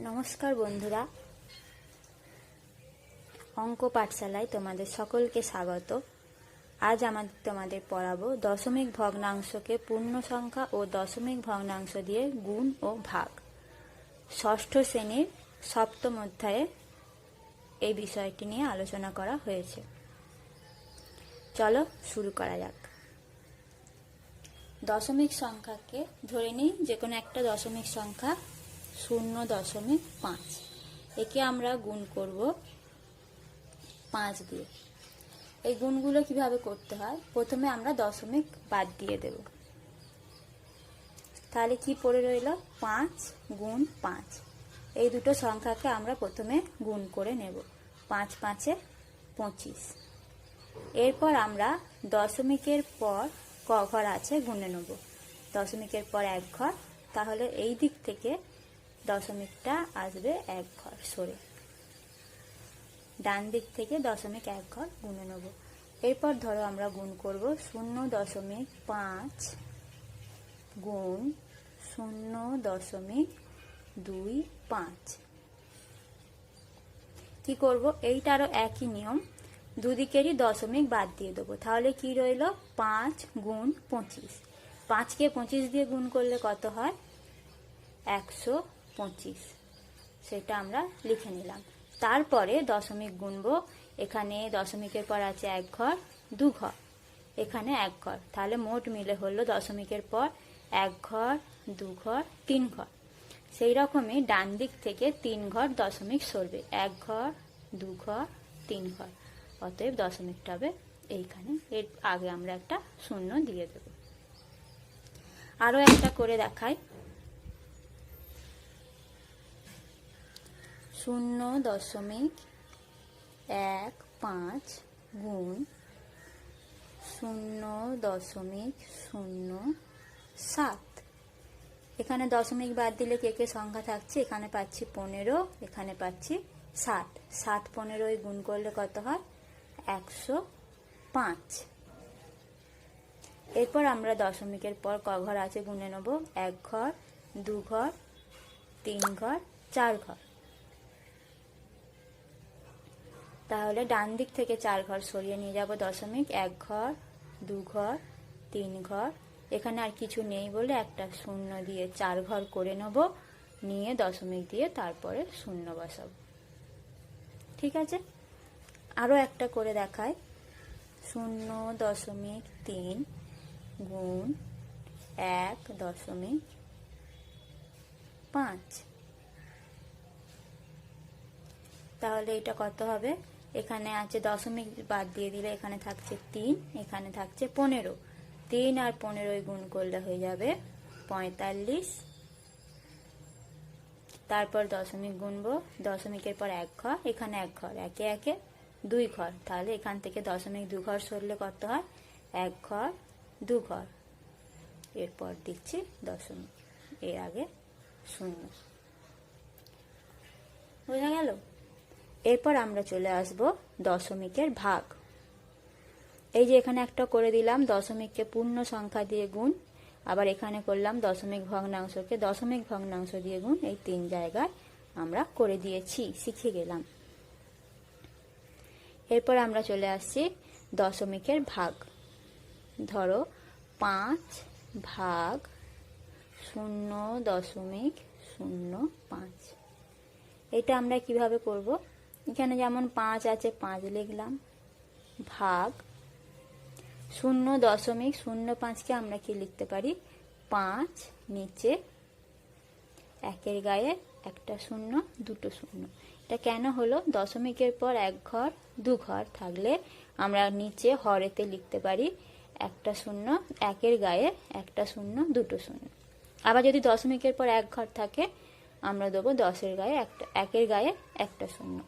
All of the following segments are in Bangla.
নমস্কার বন্ধুরা, অঙ্ক পাঠশালায় তোমাদের সকলকে স্বাগত। আজ তোমাদের পড়াবো দশমিক ভগ্নাংশকে পূর্ণ সংখ্যা ও দশমিক ভগ্নাংশ দিয়ে গুণ ও ভাগ। ষষ্ঠ শ্রেণীর সপ্তম অধ্যায়ে এই বিষয়টি নিয়ে আলোচনা করা হয়েছে। চলো শুরু করা যাক। দশমিক সংখ্যাকে ধরে নিই যে কোনো একটা দশমিক সংখ্যা 0.5। একে আমরা গুণ করব 5 দিয়ে। এই গুণগুলো কিভাবে করতে হয়, প্রথমে আমরা দশমিক বাদ দিয়ে দেব। তাহলে কি পড়ে রইল, 5 গুণ 5। এই দুটো সংখ্যাকে আমরা প্রথমে গুণ করে নেব। 5 5 25। এরপর আমরা দশমিকের পর ক ঘর আছে গুণে নেব। দশমিকের পর 1 ঘর, তাহলে এই দিক থেকে দশমিকটা আসবে 1 ঘর সরে, ডান দিক থেকে দশমিক 1 ঘর গুণে নেব। এরপর ধরো আমরা গুণ করব 0.5 গুণ 0.25। কি করব, এইটারও একই নিয়ম, দুদিকেরই দশমিক বাদ দিয়ে দেবো। তাহলে কি রইল, 5 গুণ 25। 5কে 25 দিয়ে গুণ করলে কত হয়, 125। সেটা আমরা লিখে নিলাম। তারপরে দশমিক গুনবো। এখানে দশমিকের পর আছে 1 ঘর, 2 ঘর, এখানে 1 ঘর, তাহলে মোট মিলে হলো দশমিকের পর 1 ঘর, 2 ঘর, 3 ঘর। সেই রকমই ডান দিক থেকে 3 ঘর দশমিক সরবে, 1 ঘর, 2 ঘর, 3 ঘর। অতএব দশমিকটা হবে এইখানে। এর আগে আমরা একটা শূন্য দিয়ে দেব। আরো একটা করে দেখাই। 0.15 গুণ 0.07। এখানে দশমিক বাদ দিলে কে কে সংখ্যা থাকছে, এখানে পাচ্ছি 15, এখানে পাচ্ছি 7। 7 15 গুণ করলে কত হয়, 105। এরপর আমরা দশমিকের পর ক ঘর আছে গুণে নেব। 1 ঘর, 2 ঘর, 3 ঘর, 4 ঘর। তাহলে ডান দিক থেকে 4 ঘর সরিয়ে নিয়ে যাব দশমিক। 1 ঘর, 2 ঘর, 3 ঘর, এখানে আর কিছু নেই বলে একটা শূন্য দিয়ে 4 ঘর করে নেব, নিয়ে দশমিক দিয়ে তারপরে শূন্য বসাবো। ঠিক আছে, আরো একটা করে দেখাই। 0.3 গুণ 1.5। তাহলে এটা কত হবে, এখানে আছে দশমিক বাদ দিয়ে দিলে এখানে থাকছে 3, এখানে থাকছে 15। 3 আর 15 গুণ করলে হয়ে যাবে 45। তারপর দশমিক গুনবো। দশমিকের পর 1 ঘর, এখানে 1 ঘর, একে একে 2 ঘর। তাহলে এখান থেকে দশমিক 2 ঘর সরলে কত হয়, 1 ঘর, 2 ঘর। এরপর দিচ্ছি দশমিক, এর আগে শূন্য। বোঝা গেল? এরপর আমরা চলে আসব দশমিকের ভাগ। এই যে এখানে একটা করে দিলাম দশমিককে পূর্ণ সংখ্যা দিয়ে গুণ, আবার এখানে করলাম দশমিক ভগ্নাংশকে দশমিক ভগ্নাংশ দিয়ে গুণ। এই 3 জায়গায় আমরা করে দিয়েছি, শিখে গেলাম। এরপর আমরা চলে আসছি দশমিকের ভাগ। ধরো 5 ভাগ 0.05। এটা আমরা কিভাবে করব, এখানে যেমন 5 আছে 5 লিখলাম, ভাগ 0.05কে আমরা কি লিখতে পারি, 5 নিচে 1-এর গায়ে একটা শূন্য, দুটো শূন্য। এটা কেন হলো, দশমিকের পর 1 ঘর, 2 ঘর থাকলে আমরা নিচে হরেতে লিখতে পারি একটা শূন্য, 1-এর গায়ে একটা শূন্য, দুটো শূন্য। আবার যদি দশমিকের পর 1 ঘর থাকে আমরা দেবো 10-এর গায়ে একটা, 1-এর গায়ে একটা শূন্য।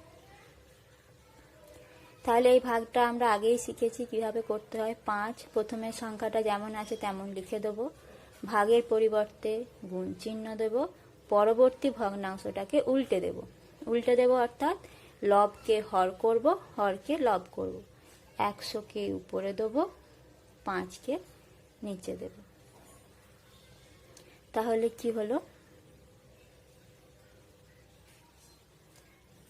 তাহলে এই ভাগটা আমরা আগেই শিখেছি কিভাবে করতে হয়। 5 প্রথমে সংখ্যাটা যেমন আছে তেমন লিখে দেব, ভাগের পরিবর্তে গুণ চিহ্ন দেব, পরবর্তী ভগ্নাংশটাকে উল্টে দেব। উল্টে দেব অর্থাৎ লবকে হর করব, হরকে লব করব। 100কে উপরে দেব, 5কে নিচে দেব। তাহলে কি হলো,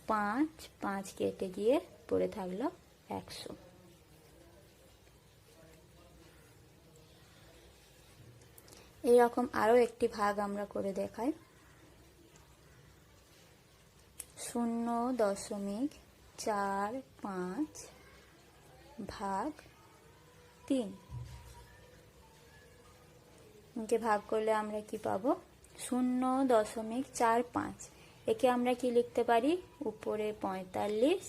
5, 5 কেটে গিয়ে পড়ে থাকলো 100। এইরকম আরো একটি ভাগ আমরা করে দেখাই। 0.45 ভাগ 3 কে ভাগ করলে আমরা কি পাবো? 0.45। একে আমরা কি লিখতে পারি? উপরে 45,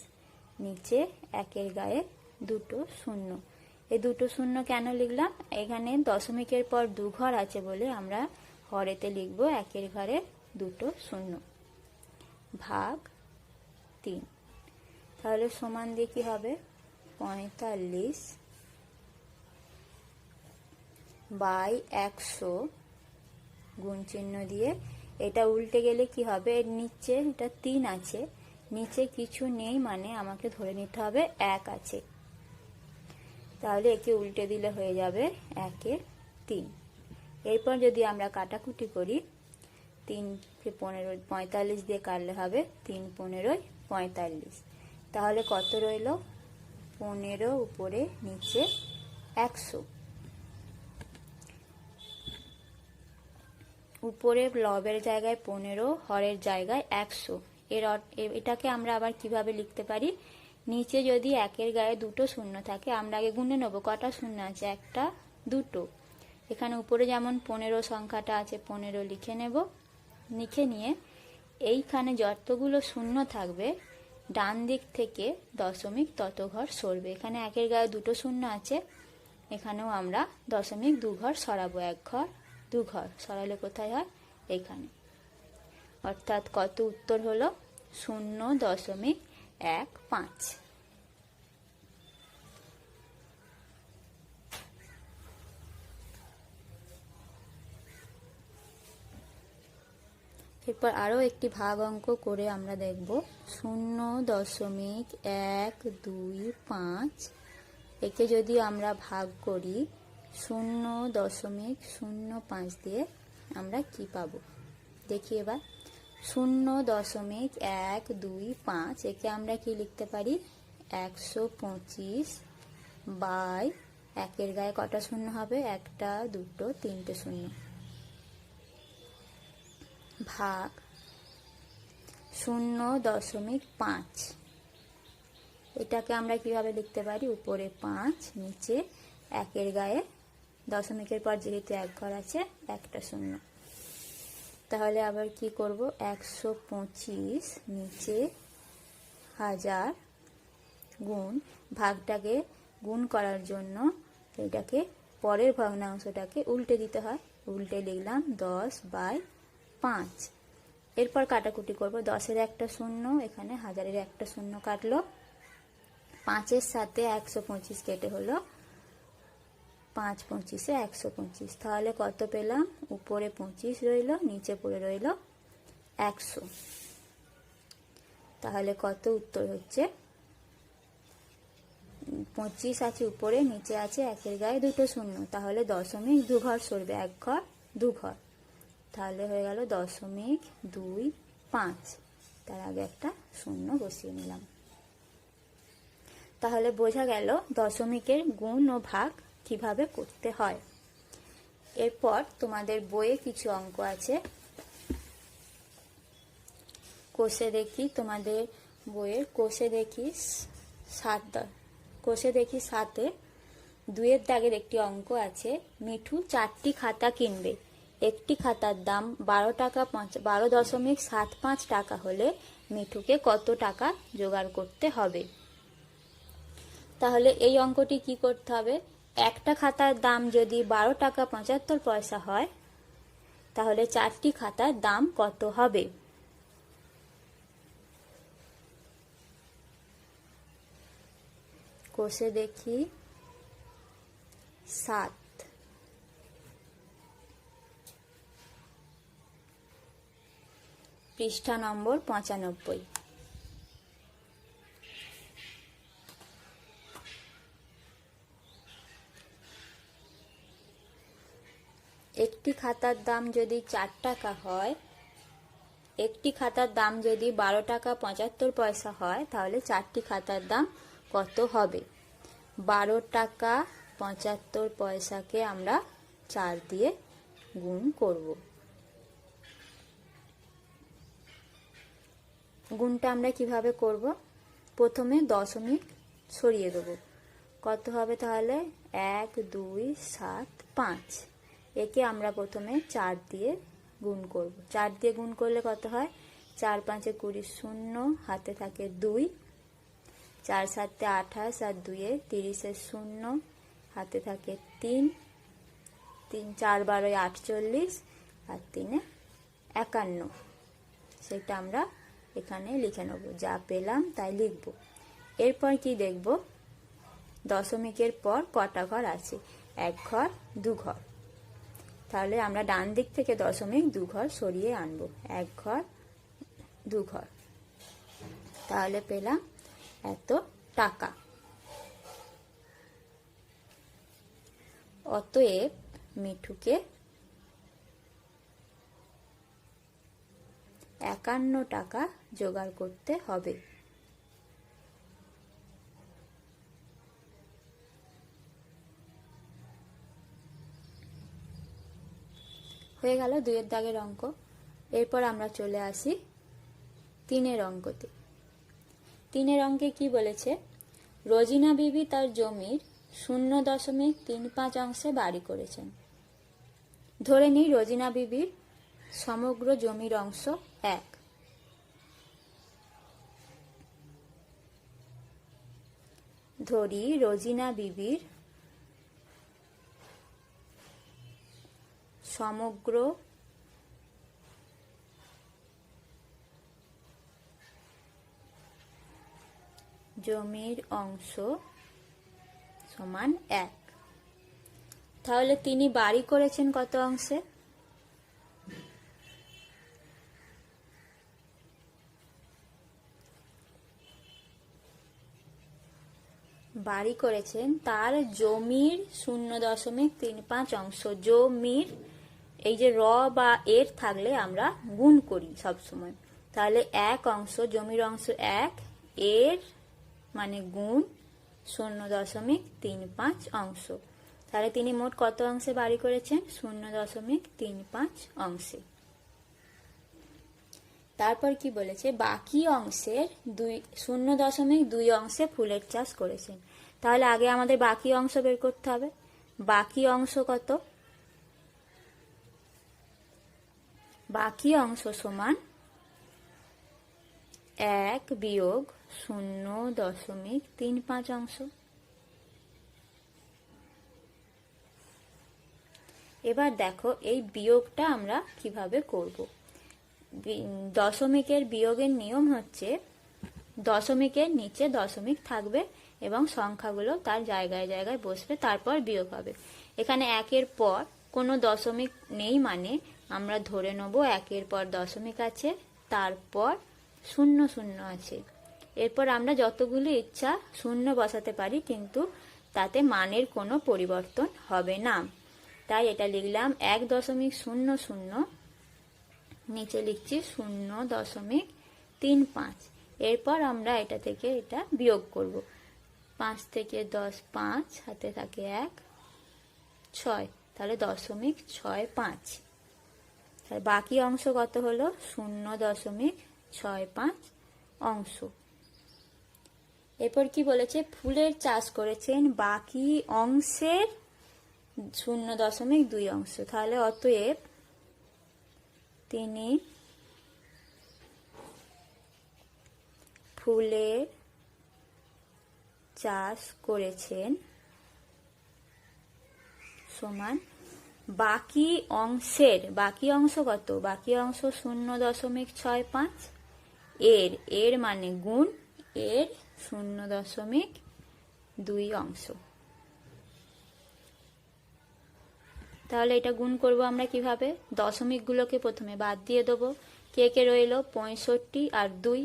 নিচে একের গায়ে দুটো শূন্য। এই দুটো শূন্য কেন লিখলাম? এখানে দশমিকের পর 2 ঘর আছে বলে আমরা হরেতে লিখব একের ঘরে দুটো শূন্য ভাগ 3। তাহলে সমান দিয়ে কি হবে? 45 বাই 100 গুণ চিহ্ন দিয়ে, এটা উল্টে গেলে কি হবে? এর নিচে এটা 3 আছে, নিচে কিছু নেই মানে আমাকে ধরে নিতে হবে 1 আছে। তাহলে একে উল্টে দিলে হয়ে যাবে 1 এ 3। এরপর যদি আমরা কাটাকুটি করি, 3 কে 15, 45 দিয়ে কাটলে হবে 3 15 45। তাহলে কত রইল? 15 উপরে নিচে 100। উপরে লবের জায়গায় 15, হরের জায়গায় 100। এটাকে আমরা আবার কিভাবে লিখতে পারি? নিচে যদি একের গায়ে দুটো শূন্য থাকে, আমরা আগে গুনে নেবো কটা শূন্য আছে, 1টা 2টো। এখানে উপরে যেমন 15 সংখ্যাটা আছে, 15 লিখে নেব। লিখে নিয়ে এইখানে যতগুলো শূন্য থাকবে ডান দিক থেকে দশমিক তত ঘর সরবে। এখানে একের গায়ে দুটো শূন্য আছে, এখানেও আমরা দশমিক 2 ঘর সরাবো। 1 ঘর 2 ঘর সরালে কোথায় হয়? এখানে। অর্থাৎ কত উত্তর হলো? 0.15। এরপর আরো একটি ভাগ অঙ্ক করে আমরা দেখব। 0.125। একে যদি আমরা ভাগ করি 0.05 দিয়ে, আমরা কি পাবো দেখি এবার। 0.125 একে আমরা কি লিখতে পারি? 125 বাই একের গায়ে কটা শূন্য হবে? 1টা 2টো 3টে শূন্য ভাগ 0.5। এটাকে আমরা কিভাবে লিখতে পারি? উপরে 5, নিচে একের গায়ে দশমিকের পর যেহেতু 1 ঘর আছে, 1টা শূন্য। তাহলে আবার কি করব? 125 নিচে 1000 গুণ, ভাগটাকে গুণ করার জন্য এটাকে পরের ভগ্নাংশটাকে উল্টে দিতে হয়। উল্টে লিখলাম 10/5। এরপর কাটাকুটি করব। 10-এর একটা শূন্য, এখানে 1000-এর একটা শূন্য কাটলো। 5-এর সাথে 125 কেটে হলো 5 25 125। তাহলে কত পেলাম? উপরে 25 রইল, নিচে পড়ে রইল 100। তাহলে কত উত্তর হচ্ছে? 25 আছে উপরে, নিচে আছে একের গায়ে দুটো শূন্য, তাহলে দশমিক 2 ঘর সরবে। 1 ঘর 2 ঘর, তাহলে হয়ে গেল 0.25। তার আগে একটা শূন্য বসিয়ে নিলাম। তাহলে বোঝা গেল দশমিকের গুণ ও ভাগ কিভাবে করতে হয়। এরপর তোমাদের বইয়ে কিছু অঙ্ক আছে, কোষে দেখি। তোমাদের বইয়ের কোষে দেখি 7-এ 2-এর দাগের একটি অঙ্ক আছে। মিঠু 4টি খাতা কিনবে। একটি খাতার দাম 12.75 টাকা হলে মিঠুকে কত টাকা জোগাড় করতে হবে? তাহলে এই অঙ্কটি কি করতে হবে? একটা খাতার দাম যদি 12 টাকা 75 পয়সা হয়, তাহলে 4টি খাতার দাম কত হবে? কোষে দেখি 7, পৃষ্ঠা নম্বর 95। একটি খাতার দাম যদি 4 টাকা হয়, একটি খাতার দাম যদি 12 টাকা 75 পয়সা হয় তাহলে 4টি খাতার দাম কত হবে? 12 টাকা 75 পয়সাকে আমরা 4 দিয়ে গুণ করব। গুণটা আমরা কিভাবে করব? প্রথমে দশমিক সরিয়ে দেব। কত হবে তাহলে? 1 2 7 5। একে আমরা প্রথমে 4 দিয়ে গুণ করব। 4 দিয়ে গুণ করলে কত হয়? 4 5 20, 0 হাতে থাকে 2, 4 7 28 আর 2 30, 0 হাতে থাকে 3, 3 4 12 48 আর 3 51। সেটা আমরা এখানে লিখে নেব। যা পেলাম তাই লিখব। এরপর কি দেখব? দশমিকের পর কটা ঘর আছে? 1 ঘর 2 ঘর। তাহলে আমরা ডান দিক থেকে দশমিক 2 ঘর সরিয়ে আনব। 1 ঘর 2 ঘর। তাহলে পেলাম এত টাকা। অতএব মিঠুকে 51 টাকা জোগাড় করতে হবে। হয়ে গেল 2 দাগের অঙ্ক। এরপর আমরা চলে আসি 3 অঙ্কতে। 3 অঙ্কে কি বলেছে? রোজিনা বিবি তার জমির 0.35 অংশে বাড়ি করেছেন। ধরে নিই রোজিনা বিবির সমগ্র জমির অংশ 1। ধরি রোজিনা বিবির সমগ্র জমির অংশ সমান 1। তাহলে তিনি বাড়ি করেছেন কত অংশে? বাড়ি করেছেন তার জমির 0.35 অংশ। জমির এই যে র বা এর থাকলে আমরা গুণ করি সব সময়। তাহলে 1 অংশ, জমির অংশ 1, এর মানে গুণ 0.35 অংশ। তাহলে তিনি মোট কত অংশে বাড়ি করেছেন? 0.35 অংশে। তারপর কি বলেছে? বাকি অংশের 0.2 অংশে ফুলের চাষ করেছেন। তাহলে আগে আমাদের বাকি অংশ বের করতে হবে। বাকি অংশ কত? বাকি অংশ সমান 1 বিয়োগ 0.35 অংশ। এবার দেখো এই বিয়োগটা আমরা কিভাবে করব। দশমিকের বিয়োগের নিয়ম হচ্ছে দশমিকের নিচে দশমিক থাকবে এবং সংখ্যাগুলো তার জায়গায় জায়গায় বসবে, তারপর বিয়োগ হবে। এখানে 1-এর পর কোনো দশমিক নেই, মানে আমরা ধরে নেব 1-এর পর দশমিক আছে, তারপর 0 আছে। এরপর আমরা যতগুলো ইচ্ছা শূন্য বসাতে পারি, কিন্তু তাতে মানের কোনো পরিবর্তন হবে না। তাই এটা লিখলাম 1.00, নিচে লিখছি 0.35। এরপর আমরা এটা থেকে এটা বিয়োগ করব। 5 থেকে 10 5, হাতে থাকে 1 6, তাহলে 0.65। তাহলে বাকি অংশ কত হলো? 0.65 অংশ। এরপর কি বলেছে? ফুলের চাষ করেছেন বাকি অংশের 0.2 অংশ। তাহলে অতএব তিনি ফুলের চাষ করেছেন সমান বাকি অংশের, বাকি অংশ কত? বাকি অংশ 0.65, এর মানে গুণ এর 0.2 অংশ। তাহলে এটা গুণ করব আমরা কিভাবে? দশমিকগুলোকে প্রথমে বাদ দিয়ে দেবো। কে কে রইল? 65 আর 2।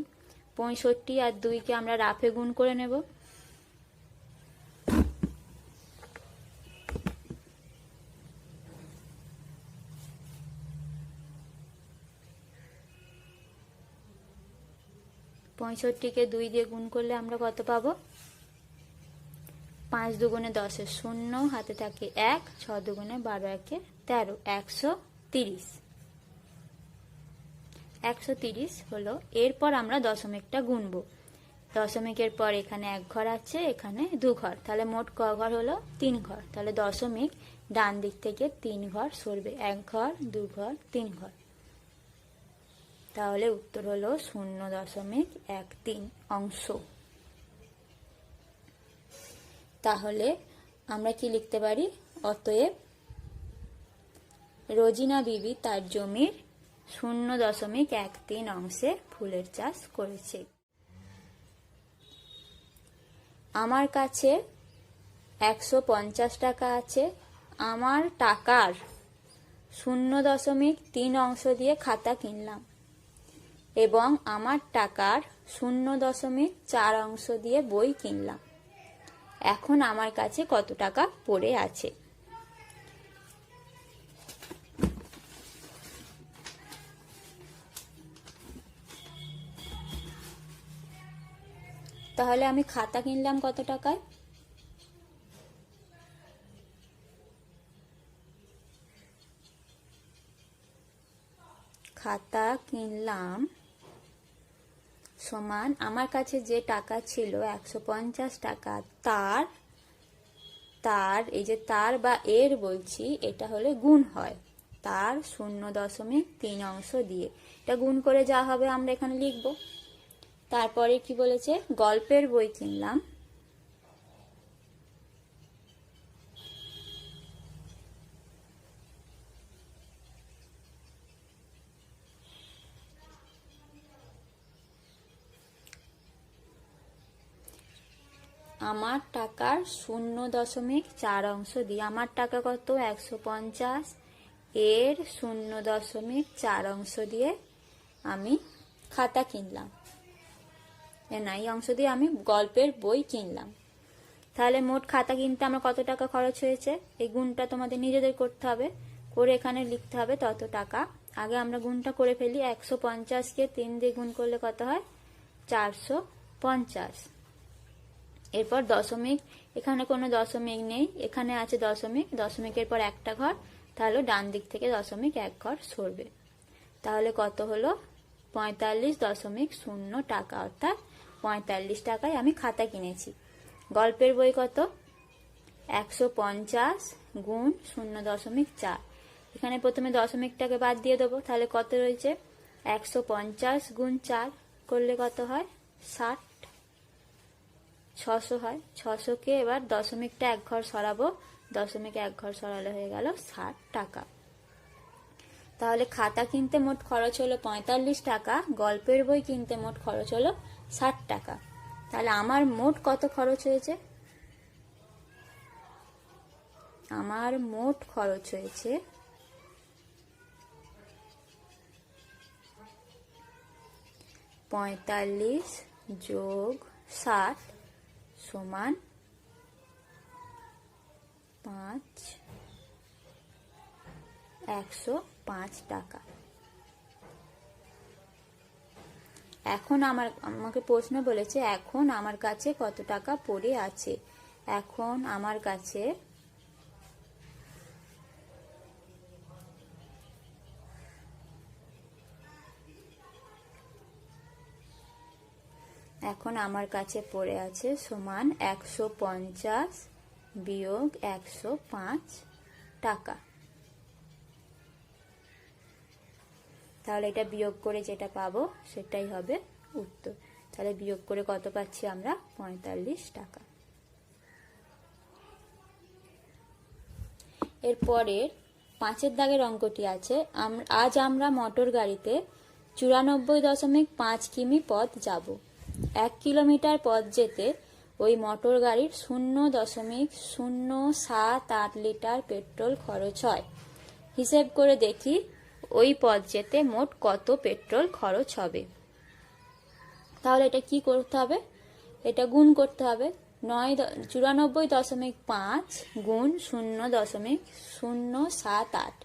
65 আর 2কে আমরা রাফে গুণ করে নেব। 65কে 2 দিয়ে গুণ করলে আমরা কত পাবো? 5 দুগুণে 10 শূন্য, হাতে থাকে 1, 6 দুগুণে 12 একে 13, 130। 130 হলো। এরপর আমরা দশমিকটা গুনবো। দশমিকের পর এখানে 1 ঘর আছে, এখানে 2 ঘর, তাহলে মোট ক ঘর হলো? 3 ঘর। তাহলে দশমিক ডান দিক থেকে 3 ঘর সরবে, 1 ঘর, 2 ঘর, 3 ঘর। তাহলে উত্তর হলো 0.13 অংশ। তাহলে আমরা কি লিখতে পারি? অতএব রোজিনা বিবি তার জমির 0.13 অংশে ফুলের চাষ করেছে। আমার কাছে 150 টাকা আছে। আমার টাকার 0.3 অংশ দিয়ে খাতা কিনলাম এবং আমার টাকার 0.4 অংশ দিয়ে বই কিনলাম। এখন আমার কাছে কত টাকা পড়ে আছে? তাহলে আমি খাতা কিনলাম কত টাকায়? খাতা কিনলাম সমান আমার কাছে যে টাকা ছিল 150 টাকা, তার এই যে তার বা এর বলছি, এটা হলে গুণ হয় তার 0.3 অংশ দিয়ে। এটা গুণ করে যা হবে আমরা এখানে লিখব। তারপরে কি বলেছে? গল্পের বই কিনলাম আমার টাকার 0.4 অংশ দিয়ে। আমার টাকা কত? 150, এর 0.4 অংশ দিয়ে আমি খাতা কিনলাম, এই অংশ দিয়ে আমি গল্পের বই কিনলাম। তাহলে মোট খাতা কিনতে আমার কত টাকা খরচ হয়েছে? এই গুণটা তোমাদের নিজেদের করতে হবে, করে এখানে লিখতে হবে তত টাকা। আগে আমরা গুণটা করে ফেলি। 150কে 3 দিয়ে গুণ করলে কত হয়? 450। এরপর দশমিক, এখানে কোনো দশমিক নেই, এখানে আছে দশমিক। দশমিকের পর একটা ঘর, তাহলে ডান দিক থেকে দশমিক 1 ঘর সরবে। তাহলে কত হলো? 45.0 টাকা, অর্থাৎ 45 টাকায় আমি খাতা কিনেছি। গল্পের বই কত? 150 গুণ 0.4। এখানে প্রথমে দশমিকটাকে বাদ দিয়ে দেবো, তাহলে কত রয়েছে? 150 গুণ 4 করলে কত হয়? 60। 600 হয়। 600কে এবার দশমিকটা 1 ঘর সরাবো, দশমিক 1 ঘর সরালে হয়ে গেল 60 টাকা। তাহলে খাতা কিনতে মোট খরচ হলো 45 টাকা, গল্পের বই কিনতে মোট খরচ হলো 60 টাকা। তাহলে আমার মোট কত খরচ হয়েছে? আমার মোট খরচ হয়েছে 45 যোগ 60 সমান 105 টাকা। এখন আমাকে প্রশ্ন বলেছে এখন আমার কাছে কত টাকা পড়ে আছে। এখন আমার কাছে পড়ে আছে সমান 150 বিয়োগ 105 টাকা। তাহলে এটা বিয়োগ করে যেটা পাবো সেটাই হবে উত্তর। তাহলে বিয়োগ করে কত পাচ্ছি আমরা? 45 টাকা। এরপরের 5 দাগের অঙ্কটি আছে, আজ আমরা মোটর গাড়িতে 94.5 কিমি পথ যাব। 1 কিলোমিটার পথ যেতে ওই মোটর গাড়ির 0.078 লিটার পেট্রোল খরচ হয়। হিসেব করে দেখি ওই পথ যেতে মোট কত পেট্রোল খরচ হবে। তাহলে এটা কি করতে হবে? এটা গুণ করতে হবে। 94.5 গুণ 0.078,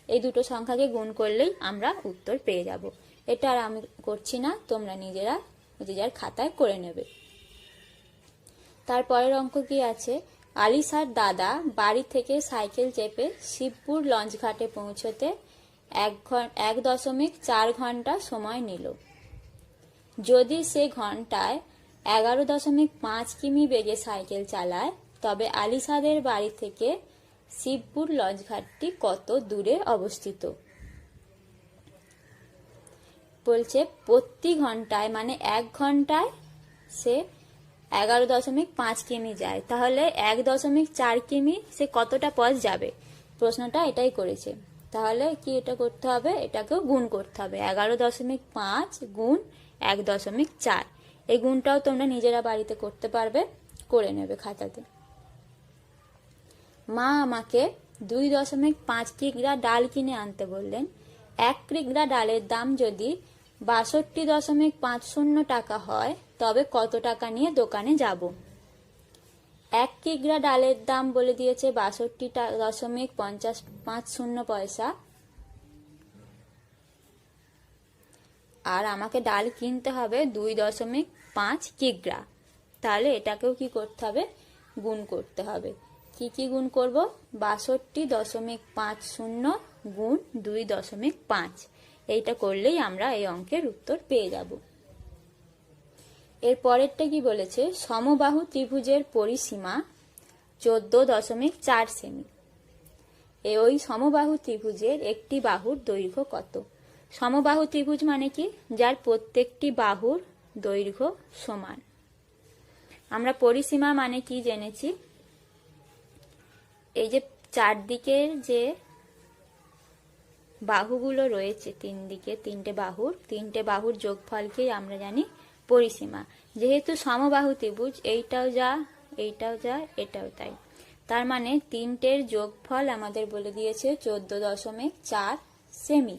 এই দুটো সংখ্যাকে গুণ করলেই আমরা উত্তর পেয়ে যাব। এটা আর আমি করছি না, তোমরা নিজেরা যে যার খাতায় করে নেবে। তারপরের অঙ্ক কি আছে, আলিসার দাদা বাড়ি থেকে সাইকেল চেপে শিবপুর লঞ্চ ঘাটে পৌঁছতে 1.4 ঘন্টা সময় নিল। যদি সে ঘন্টায় 11.5 কিমি বেগে সাইকেল চালায় তবে আলিসাদের বাড়ি থেকে শিবপুর লঞ্চ ঘাটটি কত দূরে অবস্থিত। বলছে প্রতি ঘন্টায় মানে 1 ঘন্টায় সে 11.5 কিমি যায়, তাহলে 1.4 কিমি সে কতটা পথ যাবে, প্রশ্নটা এটাই করেছে। তাহলে কি এটা করতে হবে, এটাকেও গুণ করতে হবে, 11.5 গুণ 1.4। এই গুণটাও তোমরা নিজেরা বাড়িতে করতে পারবে, করে নেবে খাতাতে। মা আমাকে 2.5 কিগ্রা ডাল কিনে আনতে বললেন। 1 কিগ্রা ডালের দাম যদি 62.50 টাকা হয় তবে কত টাকা নিয়ে দোকানে যাব। 1 কিগ্রা ডালের দাম বলে দিয়েছে 62.50 পয়সা, আর আমাকে ডাল কিনতে হবে 2.5 কিগ্রা। তাহলে এটাকেও কি করতে হবে, গুণ করতে হবে। কি কি গুণ করব, 62.50 গুণ 2.5। এইটা করলেই আমরা এই অঙ্কের উত্তর পেয়ে যাব। এর পরেরটা কি বলেছে, সমবাহু ত্রিভুজের পরিসীমা 14.4 সেমি। ওই সমবাহু ত্রিভুজের একটি বাহুর দৈর্ঘ্য কত। সমবাহু ত্রিভুজ মানে কি, যার প্রত্যেকটি বাহুর দৈর্ঘ্য সমান। আমরা পরিসীমা মানে কি জেনেছি, এই যে চারদিকের যে বাহুগুলো রয়েছে, তিনটে বাহুর যোগফলকে আমরা জানি পরিসীমা। যেহেতু সমবাহু ত্রিভুজ, এইটাও যা এইটাও যা এটাও তাই, তার মানে তিনটের যোগফল আমাদের বলে দিয়েছে 14.4 সেমি।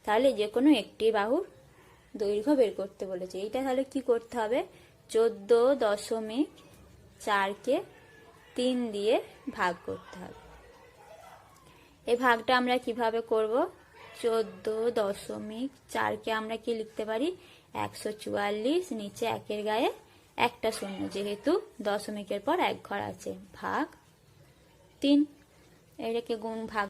তাহলে যে কোনো একটি বাহুর দৈর্ঘ্য বের করতে বলেছে। এইটা তাহলে কি করতে হবে, 14.4কে 3 দিয়ে ভাগ করতে হবে। এই ভাগটা আমরা কিভাবে করব, 14.4কে আমরা কি লিখতে পারি, 144, নিচে 1-এর গায়ে একটা শূন্য, যেহেতু দশমিকের পর 1 ঘর আছে, ভাগ 3। এটাকে গুণ ভাগ